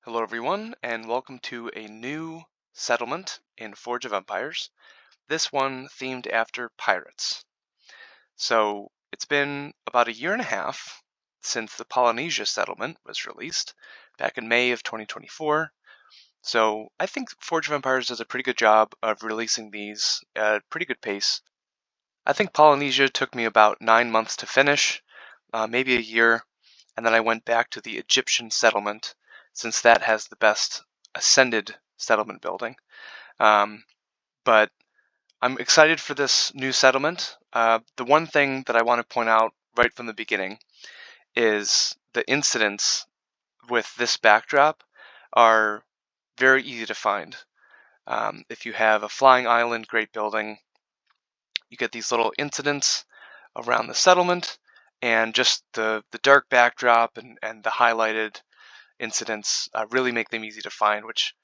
Hello everyone, and welcome to a new settlement in Forge of Empires. This one themed after pirates. So it's been about a year and a half since the Polynesia settlement was released back in May of 2024. So I think Forge of Empires does a pretty good job of releasing these at a pretty good pace. I think Polynesia took me about 9 months to finish, maybe a year, and then I went back to the Egyptian settlement since that has the best ascended settlement building. But I'm excited for this new settlement. The one thing that I want to point out right from the beginning is the incidents with this backdrop are very easy to find. If you have a flying island, great building, you get these little incidents around the settlement, and just the dark backdrop and the highlighted incidents really make them easy to find, which,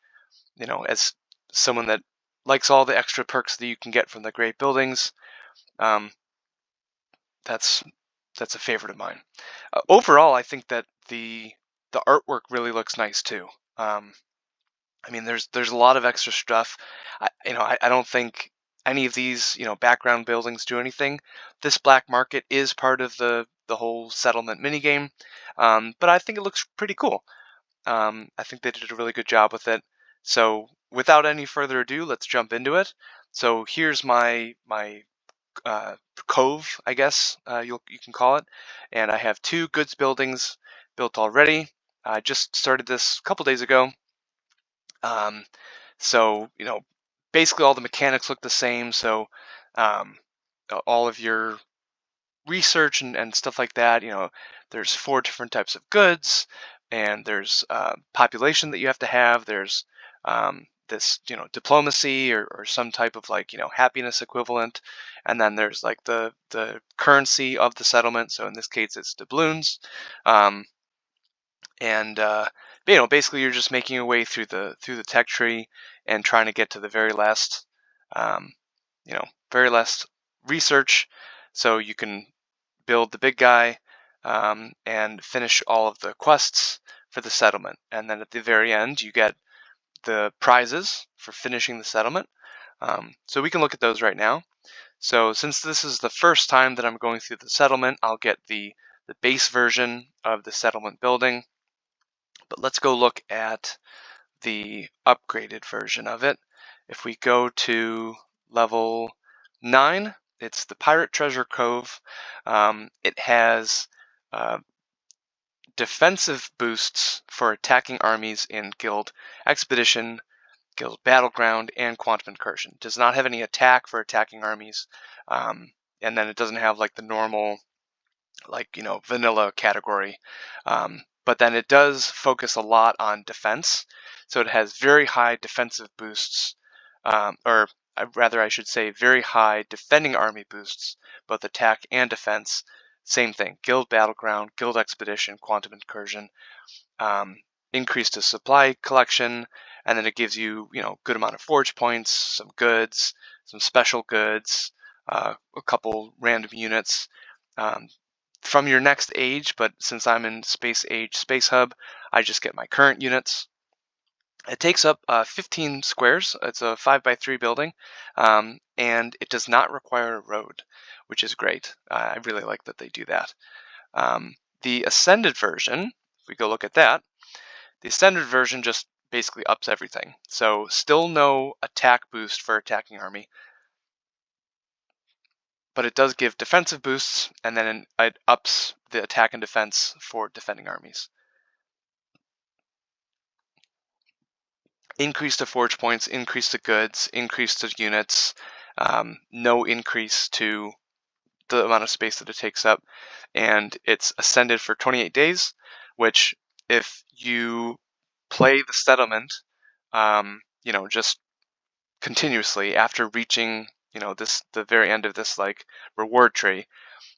as someone that likes all the extra perks that you can get from the great buildings, um, that's a favorite of mine. Overall, I think that the artwork really looks nice too. I mean, there's a lot of extra stuff. I don't think any of these, background buildings do anything. This black market is part of the whole settlement minigame, but I think it looks pretty cool. I think they did a really good job with it. So without any further ado, let's jump into it. So here's my uh, cove, I guess you can call it, and I have two goods buildings built already. I just started this a couple days ago. Um, so, basically all the mechanics look the same. So, um, all of your research and stuff like that, there's 4 different types of goods, and there's population that you have to have. There's this, diplomacy or some type of happiness equivalent, and then there's like the currency of the settlement. So in this case, it's doubloons. Um, and basically you're just making your way through the tech tree and trying to get to the very last um, very last research, so you can build the big guy and finish all of the quests for the settlement. And then at the very end you get the prizes for finishing the settlement. So we can look at those right now. So since this is the first time that I'm going through the settlement, I'll get the base version of the settlement building. But let's go look at the upgraded version of it. If we go to level 9, it's the Pirate Treasure Cove. It has defensive boosts for attacking armies in Guild Expedition, Guild Battleground, and Quantum Incursion. It does not have any attack for attacking armies, and then it doesn't have like the normal vanilla category. But then it does focus a lot on defense. So it has very high defensive boosts, or rather I should say very high defending army boosts, both attack and defense. Same thing, Guild Battleground, Guild Expedition, Quantum Incursion. Increase to supply collection, and then it gives you, good amount of forge points, some goods, some special goods, a couple random units. From your next age, but since I'm in Space Age Space Hub, I just get my current units. It takes up 15 squares. It's a 5x3 building, and it does not require a road, which is great. I really like that they do that. The Ascended version, if we go look at that, the Ascended version just basically ups everything. So still no attack boost for attacking army, but it does give defensive boosts, and then it ups the attack and defense for defending armies. Increase to forge points, increase to goods, increase to units, no increase to the amount of space that it takes up, and it's ascended for 28 days, which if you play the settlement, just continuously after reaching, the very end of this reward tree,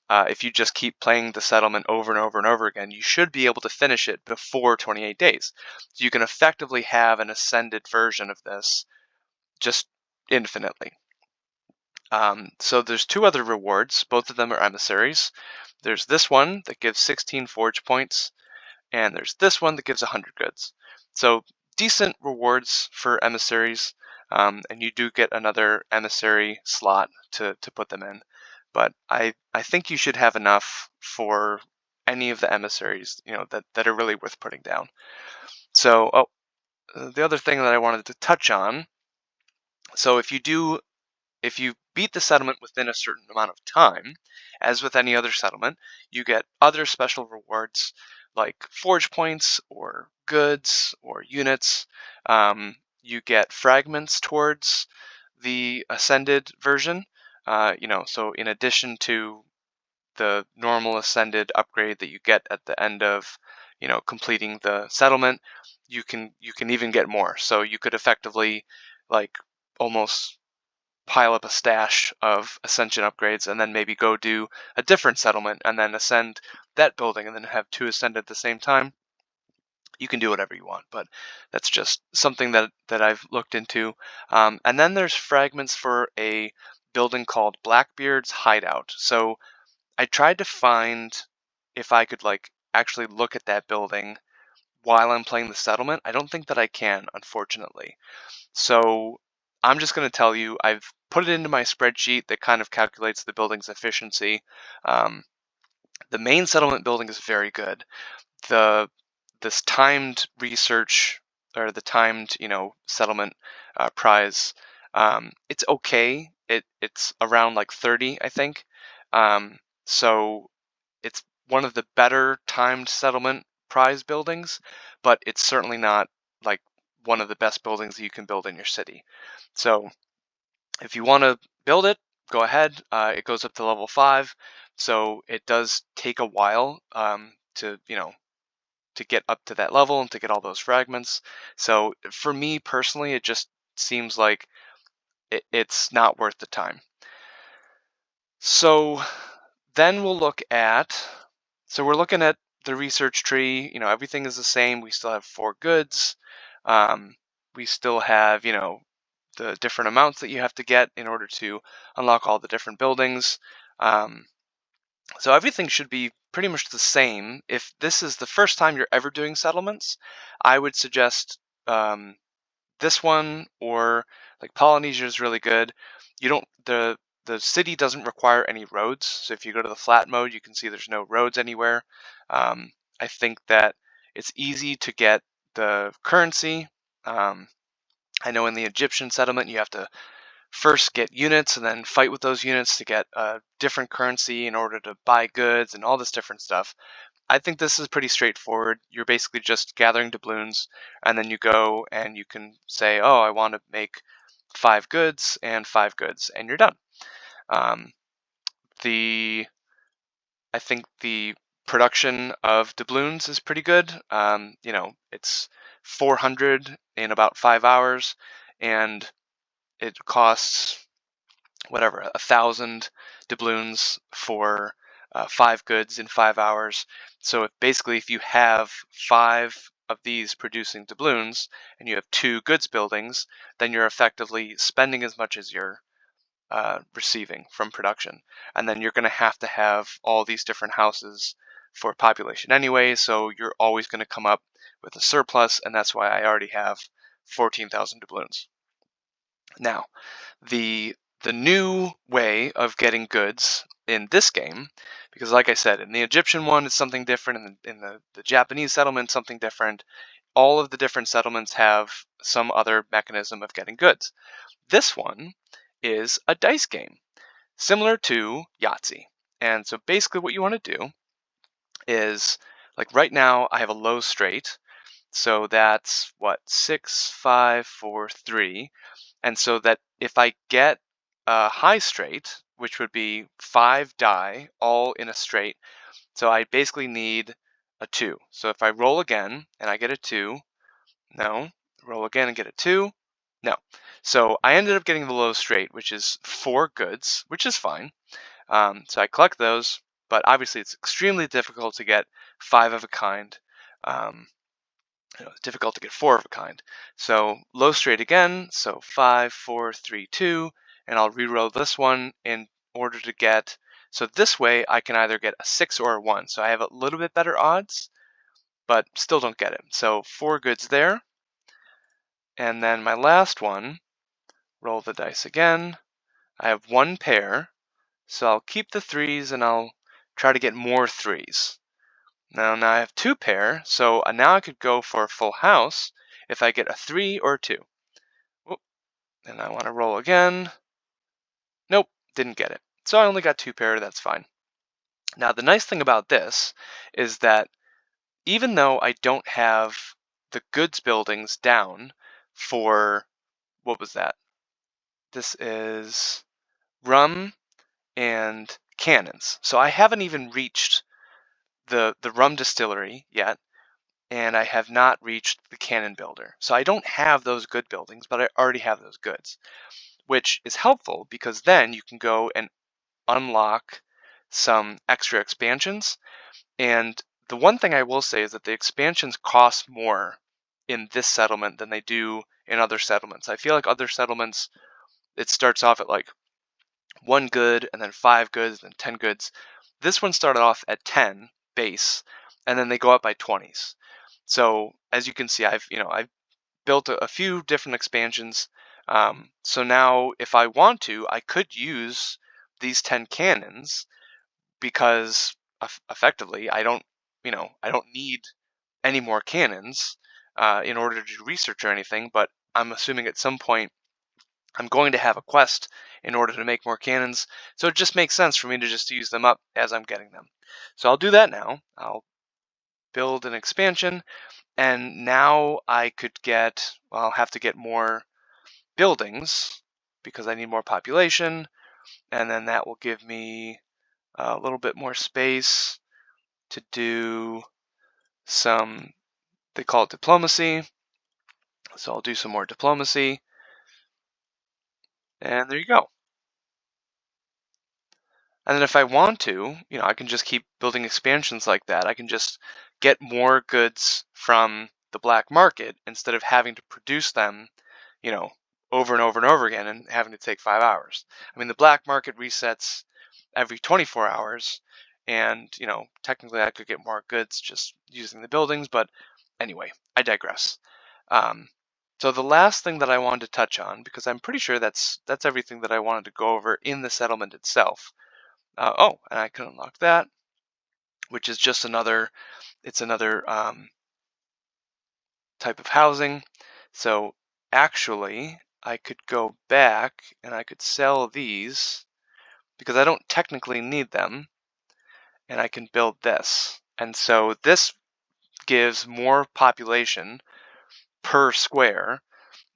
if you just keep playing the settlement over and over and over again, you should be able to finish it before 28 days. So you can effectively have an ascended version of this just infinitely. So there's 2 other rewards. Both of them are emissaries. There's this one that gives 16 forge points, and there's this one that gives 100 goods. So decent rewards for emissaries, and you do get another emissary slot to put them in. But I think you should have enough for any of the emissaries, that are really worth putting down. So, the other thing that I wanted to touch on, so if you beat the settlement within a certain amount of time, as with any other settlement, you get other special rewards like forge points or goods or units. You get fragments towards the ascended version. So in addition to the normal ascended upgrade that you get at the end of, completing the settlement, you can even get more. So you could effectively, like, almost pile up a stash of ascension upgrades and then maybe go do a different settlement and then ascend that building and then have two ascend at the same time. You can do whatever you want, but that's just something that I've looked into. And then there's fragments for a building called Blackbeard's Hideout. So I tried to find if I could, like, actually look at that building while I'm playing the settlement. I don't think that I can, unfortunately. So I'm just going to tell you, I've put it into my spreadsheet that kind of calculates the building's efficiency. Um, the main settlement building is very good. This timed research, or the timed, settlement prize, it's okay. It's around like 30, I think. So it's one of the better timed settlement prize buildings, but it's certainly not like one of the best buildings that you can build in your city. So if you want to build it, go ahead. It goes up to level 5, so it does take a while to get up to that level and to get all those fragments. So for me personally, it just seems like it's not worth the time. So then we're looking at the research tree. Everything is the same. We still have 4 goods. We still have, the different amounts that you have to get in order to unlock all the different buildings. So everything should be pretty much the same. If this is the first time you're ever doing settlements, I would suggest this one, or like Polynesia is really good. You don't the city doesn't require any roads, so if you go to the flat mode, you can see there's no roads anywhere. I think that it's easy to get the currency. I know in the Egyptian settlement you have to first get units and then fight with those units to get a different currency in order to buy goods and all this different stuff. I think this is pretty straightforward. You're basically just gathering doubloons, and then you go and you can say, oh, I want to make 5 goods and 5 goods, and you're done. The I think the production of doubloons is pretty good. It's 400 in about 5 hours, and it costs whatever 1,000 doubloons for 5 goods in 5 hours. So if you have 5 of these producing doubloons and you have 2 goods buildings, then you're effectively spending as much as you're receiving from production. And then you're going to have all these different houses for population anyway, so you're always going to come up with a surplus, and that's why I already have 14,000 doubloons. Now, the new way of getting goods in this game, because like I said, in the Egyptian one it's something different, in the Japanese settlement something different. All of the different settlements have some other mechanism of getting goods. This one is a dice game, similar to Yahtzee. And so basically what you want to do is, like right now I have a low straight, so that's what, 6, 5, 4, 3. And so that if I get a high straight, which would be 5 die all in a straight, so I basically need a 2. So if I roll again and I get a 2, no, roll again and get a 2, no. So I ended up getting the low straight, which is 4 goods, which is fine. So I collect those, but obviously it's extremely difficult to get 5 of a kind. It's difficult to get 4 of a kind. So low straight again, so 5, 4, 3, 2, and I'll reroll this one in order to get, so this way I can either get a 6 or a 1. So I have a little bit better odds, but still don't get it. So 4 goods there. And then my last one, roll the dice again. I have 1 pair, so I'll keep the 3s and I'll try to get more 3s. Now I have 2 pair, so now I could go for a full house if I get a 3 or a 2. Oop, and I want to roll again. Nope, didn't get it. So I only got 2 pair, that's fine. Now the nice thing about this is that even though I don't have the goods buildings down for, what was that? This is rum and cannons. So I haven't even reached the rum distillery yet, and I have not reached the cannon builder. So I don't have those good buildings, but I already have those goods, which is helpful because then you can go and unlock some extra expansions. And the one thing I will say is that the expansions cost more in this settlement than they do in other settlements. I feel like other settlements, it starts off at like 1 good and then 5 goods and then 10 goods. This one started off at 10 base, and then they go up by 20s. So as you can see, I've built a few different expansions. So now if I want to, I could use these 10 cannons because effectively I don't need any more cannons in order to do research or anything. But I'm assuming at some point I'm going to have a quest in order to make more cannons, so it just makes sense for me to just use them up as I'm getting them. So I'll do that now. I'll build an expansion, and now I could get, well, I'll have to get more buildings because I need more population, and then that will give me a little bit more space to do some, they call it diplomacy. So I'll do some more diplomacy, and there you go. And then if I want to, I can just keep building expansions like that. I can just get more goods from the black market instead of having to produce them, over and over and over again and having to take 5 hours. I mean, the black market resets every 24 hours, and, technically I could get more goods just using the buildings, but anyway, I digress. So the last thing that I wanted to touch on, because I'm pretty sure that's everything that I wanted to go over in the settlement itself. Oh, and I can unlock that, which is just another type of housing. So actually, I could go back and I could sell these because I don't technically need them, and I can build this. And so this gives more population per square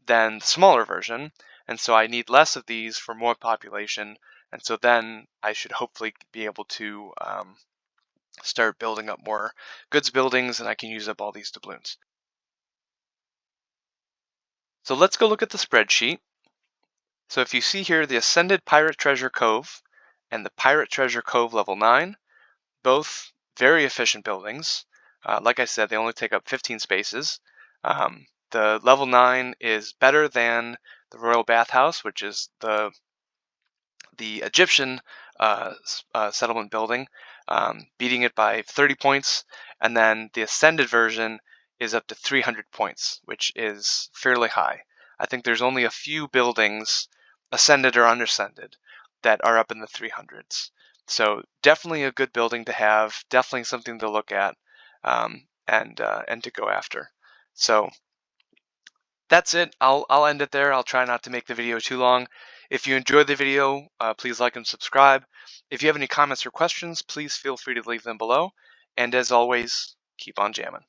than the smaller version, and so I need less of these for more population, and so then I should hopefully be able to start building up more goods buildings, and I can use up all these doubloons. So let's go look at the spreadsheet. So if you see here, the Ascended Pirate Treasure Cove and the Pirate Treasure Cove level 9, both very efficient buildings. Like I said, they only take up 15 spaces. The level 9 is better than the Royal Bathhouse, which is the Egyptian settlement building, beating it by 30 points. And then the Ascended version is up to 300 points, which is fairly high. I think there's only a few buildings, Ascended or Unascended, that are up in the 300s. So definitely a good building to have, definitely something to look at, and to go after. So that's it. I'll end it there. I'll try not to make the video too long. If you enjoyed the video, please like and subscribe. If you have any comments or questions, please feel free to leave them below. And as always, keep on jamming.